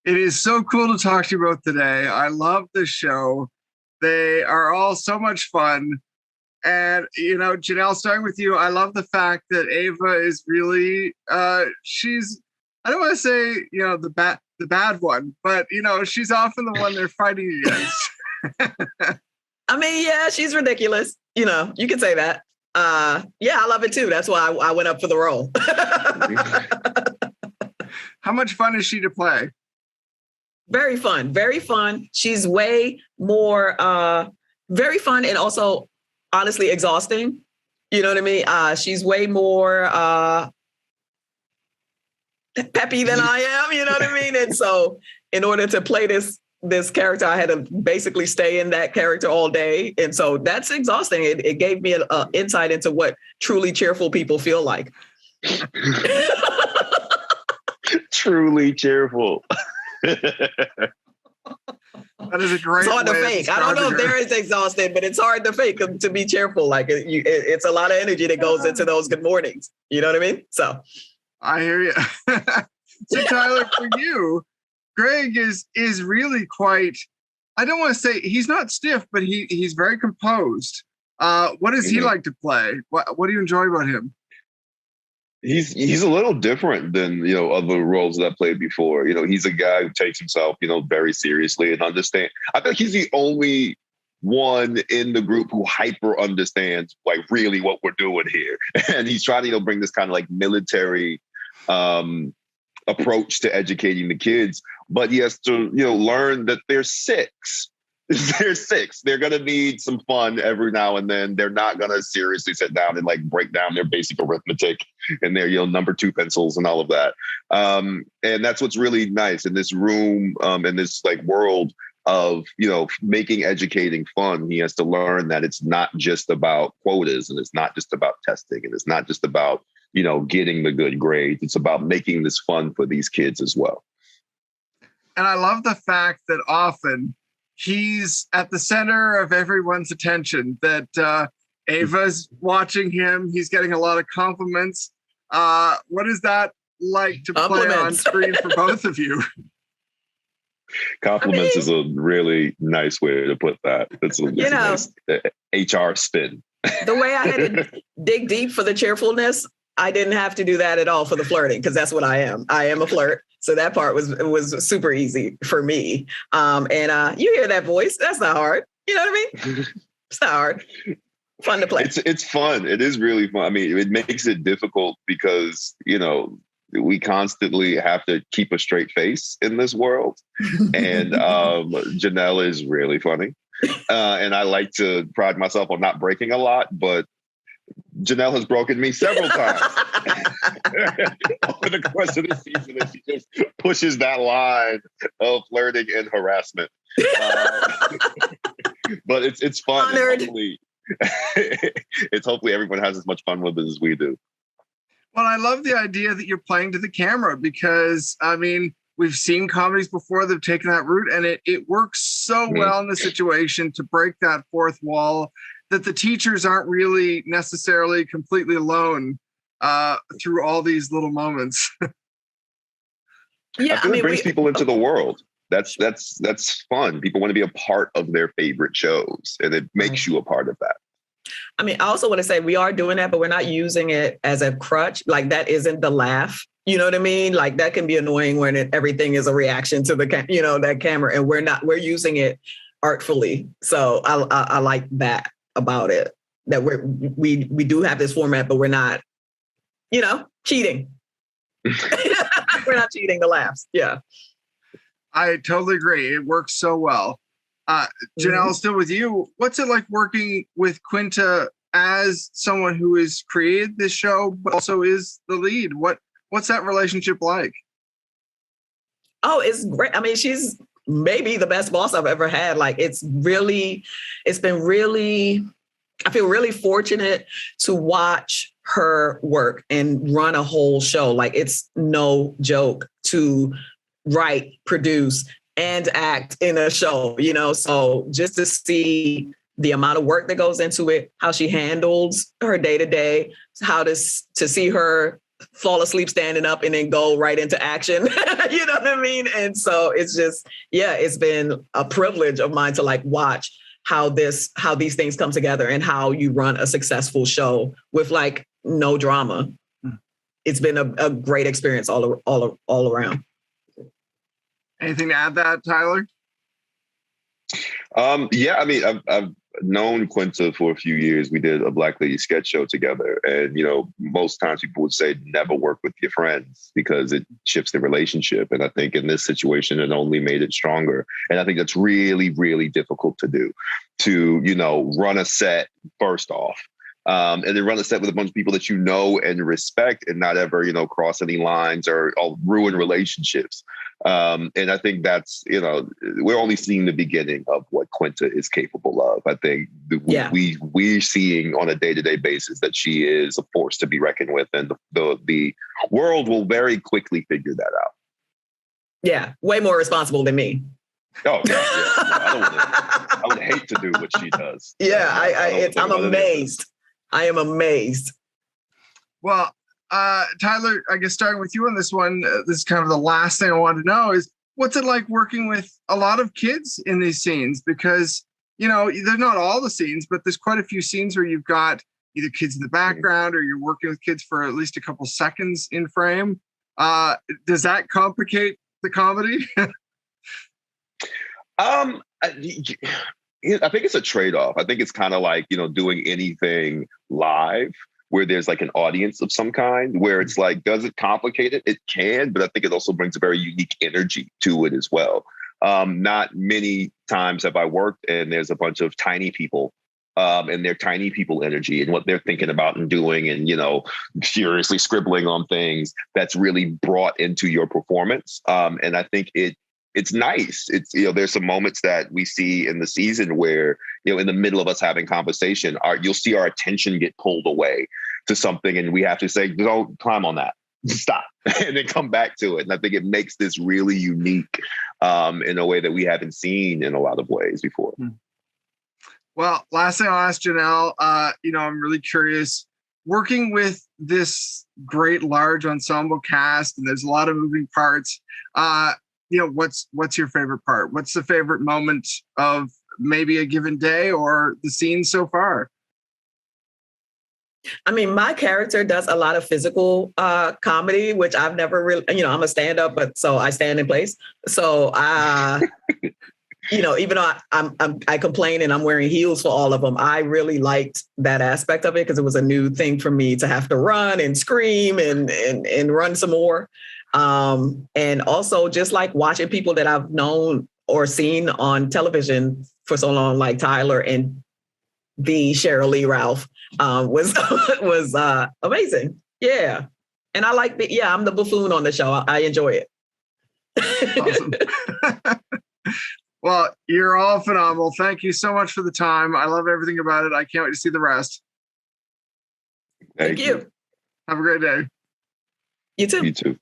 It is so cool to talk to you both today. I love this show. They are all so much fun. And, Janelle, starting with you, I love the fact that Ava is really, she's, I don't want to say, the bad one, but, she's often the one they're fighting against. I mean, yeah, she's ridiculous. You can say that. Yeah, I love it too. That's why I went up for the role. How much fun is she to play? Very fun. Very fun. She's way more, very fun and also honestly exhausting. You know what I mean? She's way more peppy than I am. You know what I mean? And so in order to play this character, I had to basically stay in that character all day. And so that's exhausting. It gave me an insight into what truly cheerful people feel like. Truly cheerful. That is a great. It's hard to fake. I don't know if there is exhausted, but it's hard to fake to be cheerful. Like it's a lot of energy that goes into those good mornings. You know what I mean? So I hear you. So Tyler, for you, Greg is really quite. I don't want to say he's not stiff, but he's very composed. What does he like to play? What do you enjoy about him? He's a little different than, other roles that I played before. He's a guy who takes himself, very seriously and understand. I think he's the only one in the group who hyper understands like really what we're doing here. And he's trying to, bring this kind of like military approach to educating the kids. But he has to, learn that they're six. They're six. They're going to need some fun every now and then. They're not going to seriously sit down and like break down their basic arithmetic and their, number 2 pencils and all of that. And that's what's really nice in this room, in this like world of, making educating fun. He has to learn that it's not just about quotas and it's not just about testing and it's not just about, getting the good grades. It's about making this fun for these kids as well. And I love the fact that often he's at the center of everyone's attention, that Ava's watching him. He's getting a lot of compliments. What is that like to play on screen for both of you? Compliments is a really nice way to put that. It's a nice HR spin. The way I had to dig deep for the cheerfulness, I didn't have to do that at all for the flirting, because that's what I am. I am a flirt. So that part was super easy for me. And you hear that voice. That's not hard. You know what I mean? It's not hard. Fun to play. It's fun. It is really fun. I mean, it makes it difficult because, we constantly have to keep a straight face in this world. And Janelle is really funny. And I like to pride myself on not breaking a lot, but Janelle has broken me several times over the course of the season, and she just pushes that line of flirting and harassment. But it's fun. Hopefully, hopefully everyone has as much fun with it as we do. Well, I love the idea that you're playing to the camera because, I mean, we've seen comedies before that have taken that route, and it works so well in the situation to break that fourth wall that the teachers aren't really necessarily completely alone through all these little moments. Yeah, it brings people into the world. That's fun. People want to be a part of their favorite shows, and it makes you a part of that. I mean, I also want to say we are doing that, but we're not using it as a crutch. Like that isn't the laugh. You know what I mean? Like that can be annoying when everything is a reaction to the that camera, and we're using it artfully. So I like that about it, that we do have this format, but we're not, cheating. We're not cheating the laughs. Yeah. I totally agree. It works so well. Janelle, still with you. What's it like working with Quinta as someone who has created this show, but also is the lead? What's that relationship like? Oh, it's great. I mean, she's maybe the best boss I've ever had. Like I feel really fortunate to watch her work and run a whole show. Like it's no joke to write, produce, and act in a show, so just to see the amount of work that goes into it, how she handles her day to day, to see her fall asleep standing up and then go right into action. You know what I mean? And so it's just, it's been a privilege of mine to like watch how these things come together and how you run a successful show with like no drama. It's been a great experience all around. Anything to add that, Tyler? Yeah, I mean, I've known Quinta for a few years. We did a Black Lady sketch show together. And, most times people would say never work with your friends because it shifts the relationship. And I think in this situation, it only made it stronger. And I think that's really, really difficult to do, to, run a set first off. And then run a set with a bunch of people that you know and respect and not ever, cross any lines or ruin relationships. And I think that's, we're only seeing the beginning of what Quinta is capable of. I think we're seeing on a day-to-day basis that she is a force to be reckoned with. And the world will very quickly figure that out. Yeah. Way more responsible than me. Oh, yeah. I would hate to do what she does. Yeah, I'm amazed. I am amazed. Well, Tyler, I guess starting with you on this one, this is kind of the last thing I want to know is what's it like working with a lot of kids in these scenes? Because, they're not all the scenes, but there's quite a few scenes where you've got either kids in the background or you're working with kids for at least a couple seconds in frame. Does that complicate the comedy? I think it's a trade-off. I think it's kind of like, doing anything live where there's like an audience of some kind, where it's like, does it complicate it? It can, but I think it also brings a very unique energy to it as well. Not many times have I worked and there's a bunch of tiny people and their tiny people energy and what they're thinking about and doing and, furiously scribbling on things that's really brought into your performance. And I think it's nice. It's, there's some moments that we see in the season where, in the middle of us having conversation, you'll see our attention get pulled away to something and we have to say, don't climb on that, stop, and then come back to it. And I think it makes this really unique in a way that we haven't seen in a lot of ways before. Well, last thing I'll ask Janelle, I'm really curious, working with this great large ensemble cast, and there's a lot of moving parts, what's your favorite part? What's the favorite moment of maybe a given day or the scene so far? I mean, my character does a lot of physical comedy, which I've never really, I'm a stand-up, but so I stand in place. So, even though I complain and I'm wearing heels for all of them, I really liked that aspect of it because it was a new thing for me to have to run and scream and run some more. And also just like watching people that I've known or seen on television for so long, like Tyler and the Cheryl Lee Ralph, was amazing. Yeah. And I like I'm the buffoon on the show. I enjoy it. Awesome. Well, you're all phenomenal. Thank you so much for the time. I love everything about it. I can't wait to see the rest. Thank you. Have a great day. You too. You too.